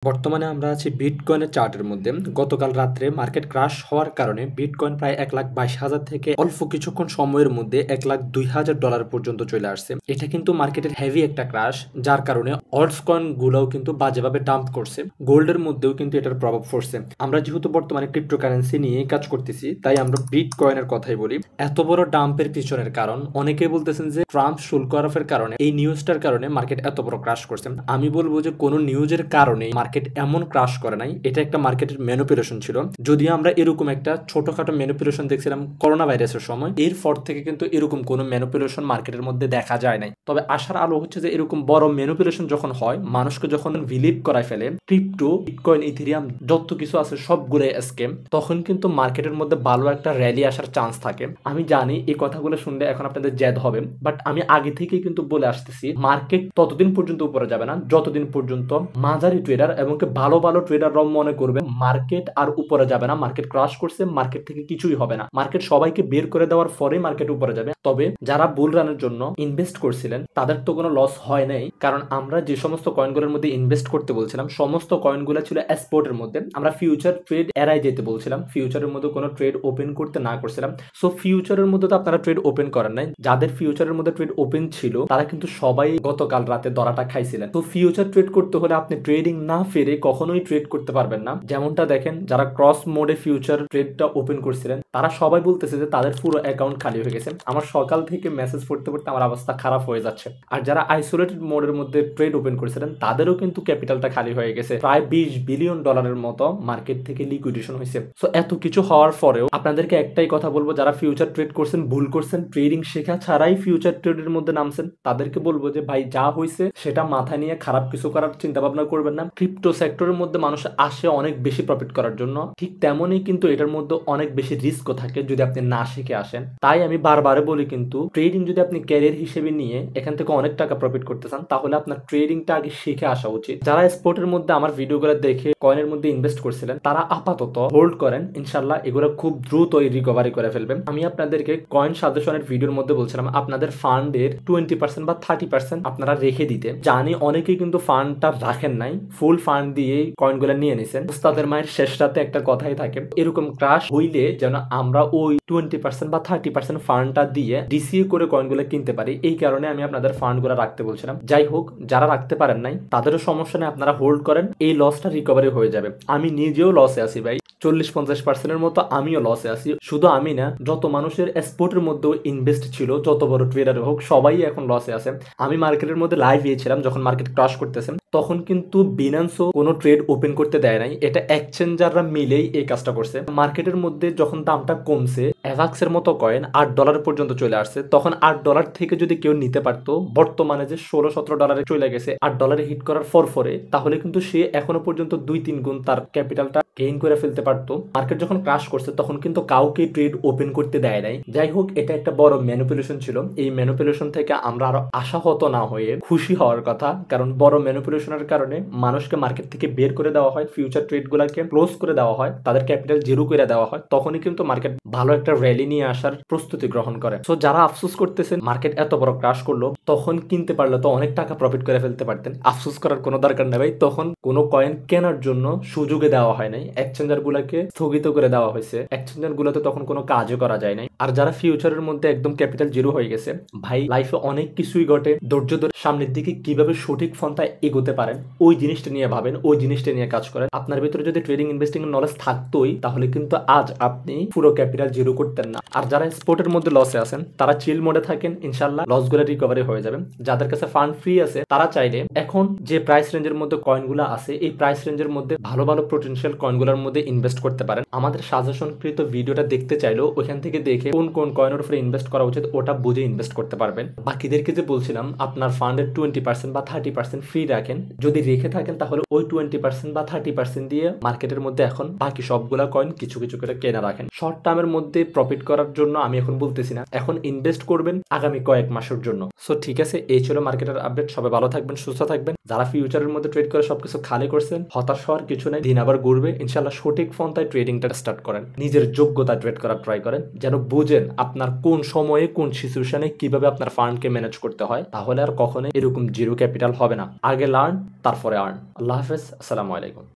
বর্তমানে আমরা আছি বিটকয়েনের চার্টের মধ্যে। গতকাল রাত্রে মার্কেট ক্রাশ হওয়ার কারণে বিটকয়েন প্রায় 1,22,000 থেকে অল্প কিছুক্ষণ সময়ের মধ্যে $1,02,000 পর্যন্ত চলে আসছে। এটা কিন্তু মার্কেটের হেভি একটা ক্রাশ, যার কারণে অল্টস কয়েন গুলোও কিন্তু বাজেভাবে ডাম্প করছে। গোল্ডের মধ্যেও কিন্তু এটার প্রভাব পড়ছে। আমরা যেহেতু বর্তমানে ক্রিপ্টোকারেন্সি নিয়ে কাজ করতেছি, তাই আমরা বিটকয়েনের কথাই বলি। এত বড় ডাম্পের পিছনের কারণ অনেকেই বলতেছেন যে ট্রাম্প শুল্ক আরোপের কারণে, এই নিউজটার কারণে মার্কেট এত বড় ক্রাশ করছে। আমি বলবো যে কোনো নিউজের কারণে মার্কেট এমন ক্রাশ করে নাই, এটা একটা মার্কেটের ম্যানিপুলেশন ছিল। যদিও আমরা এরকম একটা ছোটখাটো ম্যানিপুলেশন দেখছিলাম করোনা ভাইরাসের সময়, এরপর থেকে কিন্তু এরকম কোনো ম্যানিপুলেশন মার্কেটের মধ্যে দেখা যায় নাই। তবে আশার আলো হচ্ছে যে এরকম বড় ম্যানিপুলেশন যখন হয়, মানুষকে যখন বিলিভ করায় ফেলে ক্রিপ্টো, বিটকয়েন, ইথেরিয়াম যত কিছু আছে সবগুলোই স্ক্যাম, তখন কিন্তু মার্কেটের মধ্যে ভালো একটা র্যালি আসার চান্স থাকে। আমি জানি এই কথাগুলো শুনলে এখন আপনাদের জেদ হবে, বাট আমি আগে থেকেই কিন্তু বলে আসতেছি মার্কেট ততদিন পর্যন্ত উপরে যাবে না যতদিন পর্যন্ত মাঝারি ট্রেডার এবং ভালো ভালো ট্রেডাররা মনে করবে মার্কেট আর উপরে যাবে না, মার্কেট ক্রাশ করছে, মার্কেট থেকে কিছুই হবে না, মার্কেট সবাইকে বের করে দেওয়ার পরেই মার্কেট উপরে যাবে। তবে যারা বুল রানের জন্য ইনভেস্ট করছিলেন তাদের তো কোনো লস হয় নাই, কারণ আমরা যে সমস্ত কয়েনগুলোর মধ্যে ইনভেস্ট করতে বলছিলাম সমস্ত কয়েনগুলো ছিল স্পটের মধ্যে। আমরা ফিউচার ট্রেড এড়াই যেতে বলছিলাম, ফিউচারের মধ্যে কোনো ট্রেড ওপেন করতে না করছিলাম। সো ফিউচারের মধ্যে তো আপনারা ট্রেড ওপেন করেন নাই, যাদের ফিউচারের মধ্যে ট্রেড ওপেন ছিল তারা কিন্তু সবাই গতকাল রাতে দরাটা খাইছিলেন। তো ফিউচার ট্রেড করতে হলে আপনি ট্রেডিং না ফেরে কখনোই ট্রেড করতে পারবেন না। যেমনটা দেখেন, যারা ক্রস মোডে ফিউচার ট্রেডটা ওপেন করছিলেন তারা সবাই বলতেছে যে তাদের পুরো অ্যাকাউন্ট খালি হয়ে গেছে। আমার সকাল থেকে মেসেজ পড়তে পড়তে আমার অবস্থা খারাপ হয়ে যাচ্ছে। আর যারা আইসোলেটেড মোডের মধ্যে ট্রেড ওপেন করেছিলেন তাদেরও কিন্তু ক্যাপিটালটা খালি হয়ে গেছে। প্রায় $20 বিলিয়ন মতো মার্কেট থেকে লিকুইডেশন হয়েছে। সো এত কিছু হওয়ার পরেও আপনাদেরকে একটাই কথা বলবো, যারা ফিউচার ট্রেড করছেন ভুল করছেন, ট্রেডিং শেখা ছাড়াই ফিউচার ট্রেডের মধ্যে নামছেন, তাদেরকে বলবো যে ভাই যা হয়েছে সেটা মাথায় নিয়ে খারাপ কিছু করার চিন্তা ভাবনা করবেন না। ক্রিপ্টো সেক্টরের মধ্যে মানুষ আসে অনেক বেশি প্রফিট করার জন্য, ঠিক তেমনই কিন্তু এটার মধ্যে অনেক বেশি রিস্কও থাকে যদি আপনি না শিখে আসেন। তাই আমি বারবারে বলি, কিন্তু ট্রেডিং যদি আপনি ক্যারিয়ার হিসেবে নিয়ে এখান থেকে অনেক টাকা প্রফিট করতে চান তাহলে আপনার ট্রেডিংটা আগে শিখে আসা উচিত। যারা স্পোর্টের মধ্যে আমার ভিডিওগুলো দেখে কয়েনের মধ্যে ইনভেস্ট করছিলেন তারা আপাতত হোল্ড করেন, ইনশাল্লাহ এগুলো খুব দ্রুতই রিকভারি করে ফেলবেন। আমি আপনাদেরকে কয়েন সাজেশনের ভিডিওর মধ্যে বলছিলাম আপনাদের ফান্ডের 20% বা 30% আপনারা রেখে দিতে। জানি অনেকেই কিন্তু ফান্ডটা রাখেন নাই, ফুল ফান্ড দিয়ে কয়েনগুলো নিয়ে নিছেন। উস্তাদের মায়ের শেষ রাতে একটা কথাই থাকে, এরকম ক্রাশ হইলে যেন আমরা ওই 20% বা 30% ফান্ডটা দিয়ে ডিসিএ করে কয়েনগুলো কিনতে পারি। এই কারণে আমি আপনাদের ফান্ডগুলো রাখতে বলছিলাম। যাই হোক, যারা রাখতে পারেন নাই তাদেরও সমস্যা নেই, আপনারা হোল্ড করেন, এই লসটা রিকভারি হয়ে যাবে। আমি নিজেও লসে আছি ভাই, 40-50% মতো আমিও লসে আছি। শুধু আমি না, যত মানুষের স্পোর্টের মধ্যেও ইনভেস্ট ছিল, যত বড় ট্রেডার হোক, সবাই এখন লসে আছে। আমি মার্কেটের মধ্যে লাইভ ছিলাম যখন মার্কেট ক্রাশ করতেছে, তখন কিন্তু বিনান্সও কোনো ট্রেড ওপেন করতে দেয় নাই, এটা এক্সচেঞ্জাররা মিলেই এই কাজটা করছে। মার্কেটের মধ্যে যখন দামটা কমছে, অ্যাভাক্সের মতো কয়েন $8 পর্যন্ত চলে আসছে, তখন $8 থেকে যদি কেউ নিতে পারতো, বর্তমানে যে $16-17 চলে গেছে $8 হিট করার পরে, তাহলে কিন্তু সে এখনো পর্যন্ত 2-3 গুণ তার ক্যাপিটালটা গেইন করে ফেলতে পারতো। মার্কেট যখন ক্রাশ করছে তখন কিন্তু কাউকে ট্রেড ওপেন করতে দেয় নাই। যাই হোক, এটা একটা বড় ম্যানিপুলেশন ছিল। এই ম্যানিপুলেশন থেকে আমরা আরো আশাহত না হয়ে খুশি হওয়ার কথা, কারণ বড় ম্যানিপুলেশনের কারণে মানুষকে মার্কেট থেকে বের করে দেওয়া হয়, ফিউচার ট্রেড গুলাকে ক্লোজ করে দেওয়া হয়, তাদের ক্যাপিটাল জিরো করে দেওয়া হয়, তখনই কিন্তু মার্কেট ভালো একটা র্যালি নিয়ে আসার প্রস্তুতি গ্রহণ করে। সো যারা আফসোস করতেছেন মার্কেট এত বড় ক্রাশ করলো, তখন কিনতে পারলে তো অনেক টাকা প্রফিট করে ফেলতে পারতেন। আফসোস করার কোনো দরকার নেই ভাই, তখন কোনো কয়েন কেনার জন্য সুযোগে দেওয়া হয় নাই, এক্সচেঞ্জার গুলাকে স্থগিত করে দেওয়া হয়েছে, এক্সচেঞ্জার গুলোতে তখন কোনো কাজও করা যায় নাই। আর যারা ফিউচারের মধ্যে একদম ক্যাপিটাল জিরো হয়ে গেছে, ভাই লাইফে অনেক কিছুই ঘটে, ধৈর্য ধরে সামনের দিকে কিভাবে সঠিক পন্থায় এগোতে পারেন ওই জিনিসটা নিয়ে ভাবেন, ওই জিনিসটা নিয়ে কাজ করেন। আপনার ভিতরে যদি ট্রেডিং ইনভেস্টিং এর নলেজ থাকতোই, তাহলে কিন্তু আজ আপনি পুরো ক্যাপিটাল জিরো করতেন না। আর যারা স্পোর্টের মধ্যে লসে আছেন তারা চিল মোডে থাকেন, ইনশাল্লাহ লস গুলো রিকভারি হয়ে যাবে। যাদের কাছে ফান্ড ফ্রি আছে তারা চাইলে এখন যে প্রাইস রেঞ্জের মধ্যে কয়েনগুলো আছে, এই প্রাইস রেঞ্জের মধ্যে ভালো ভালো পোটেনশিয়াল কয়েনগুলোর মধ্যে ইনভেস্ট করতে পারেন। আমাদের সাজেশনকৃত ভিডিওটা দেখতে চাইলেও ওখান থেকে দেখে কোন কোন কয়েনের উপরে ইনভেস্ট করা উচিত ওটা বুঝে ইনভেস্ট করতে পারবেন। বাকিদেরকে যে বলছিলাম আপনার ফান্ডের 20% বা 30% ফ্রি রাখেন, যদি রেখে থাকেন তাহলে ওই 20% বা 30% দিয়ে মার্কেটের মধ্যে এখন বাকি সবগুলা কয়েন কিছু কিছু করে কেনা রাখেন। শর্ট টার্মের মধ্যে প্রফিট করার জন্য আমি এখন বলতেছি না, এখন ইনভেস্ট করবেন আগামী কয়েক মাসের জন্য। সো ঠিক আছে, এই ছিল মার্কেটের আপডেট। সবাই ভালো থাকবেন, সুস্থ থাকবেন। যারা ফিউচারের মধ্যে ট্রেড করে সবকিছু খালি করছেন, হতাশ হওয়ার কিছু নেই, দিন আবার ঘুরবে ইনশাল্লাহ। সঠিক পন্থায় ট্রেডিংটা স্টার্ট করেন, নিজের যোগ্যতা ট্রেড করার ট্রাই করেন, যেন বুঝেন আপনার কোন সময়ে কোন সিচুয়েশনে কিভাবে আপনার ফান্ডকে ম্যানেজ করতে হয়, তাহলে আর কখনো এরকম জিরো ক্যাপিটাল হবে না। আগে লার্ন লার্ন তারপরে আর্ন। আল্লাহ হাফেজ, আসসালামু আলাইকুম।